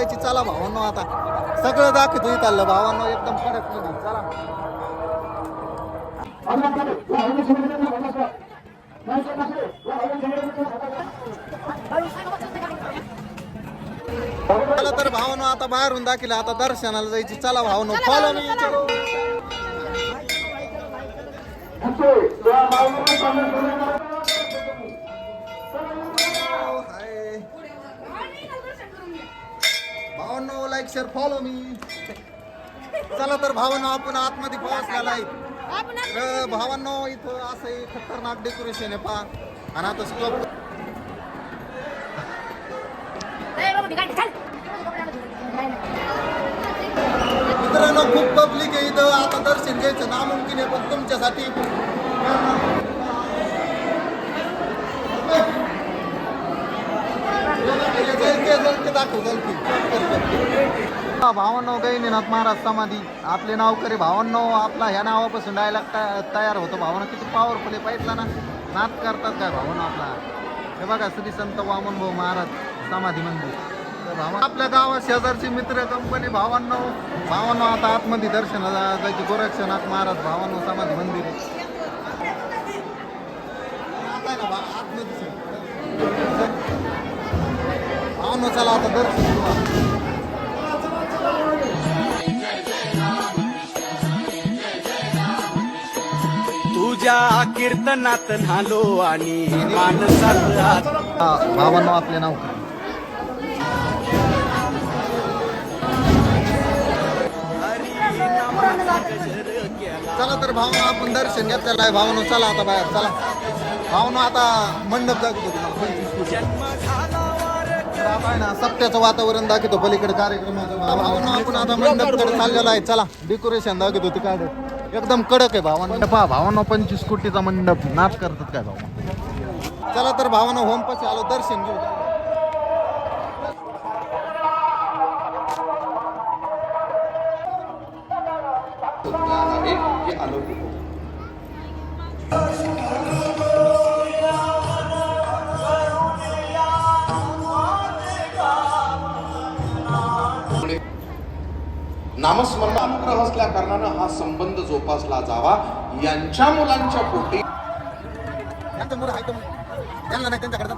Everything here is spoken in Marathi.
जायची. चला भावांनो आता सगळं दाखवतो इथलं भावांनो एकदम कडक मध्ये. चला चला तर भावांनो आता बाहेरून दाखिला आता दर्शनाला जायची. चला भावांनो फॉलो मी. भावांनो लाईक शेअर फॉलो मी. चला तर भावांनो आपण आतमध्ये पोहोचलेला आहे. तर भावांनो इथं असं आहे खतरनाक डेकोरेशन आहे पहा. आणि आता स्टॉप मित्रांनो खूप पब्लिक आहे इथं. आता दर्शन घ्यायचं नामुमकिन आहे पण तुमच्यासाठी भावांनो गैनीनाथ महाराज समाधी आपले नावकरी भावांनो. आपला ह्या नावापासून डायलॉग तयार होतो. भावांनो किती पॉवरफुल आहे पाहितला ना. नाच करतात काय भावांनो आपला. हे बघा श्री संत वामन भाऊ महाराज समाधी मंदिर. तर भावा आपल्या गावात शेजारची मित्र कंपनी भावांनो. भावांनो आता आतमध्ये दर्शनाला जायची. गोरक्षनाथ महाराज भावांनो समाधी मंदिर आहे. भावांनो चला आता दर्शन. तुझ्या कीर्तनात नालो आणि मानसात भावांनो आपले नाव. चला तर भावनो आपण दर्शन घेतलेलं आहे. भावनो चला आता बाहेर. चला भावनो आता मंडप दाखवतो तुम्हाला ना. सप्त्याचं वातावरण दाखवतो पलीकडे कार्यक्रमाचं. भावनो आपण आता मंडपकडे चाललेला आहे. चला डेकोरेशन दाखवतो ते काय एकदम कडक आहे भावांनो. पहा भावांनो 25 कोटीचा मंडप. नाच करतात काय भावा. चला तर भावांनो होम पाशी आलो दर्शन घेऊ. नामस्मरण अनुग्रह असल्या कारणानं हा संबंध जोपासला जावा. यांच्या मुलांच्या पोटी त्यांना नाही त्यांच्याकडे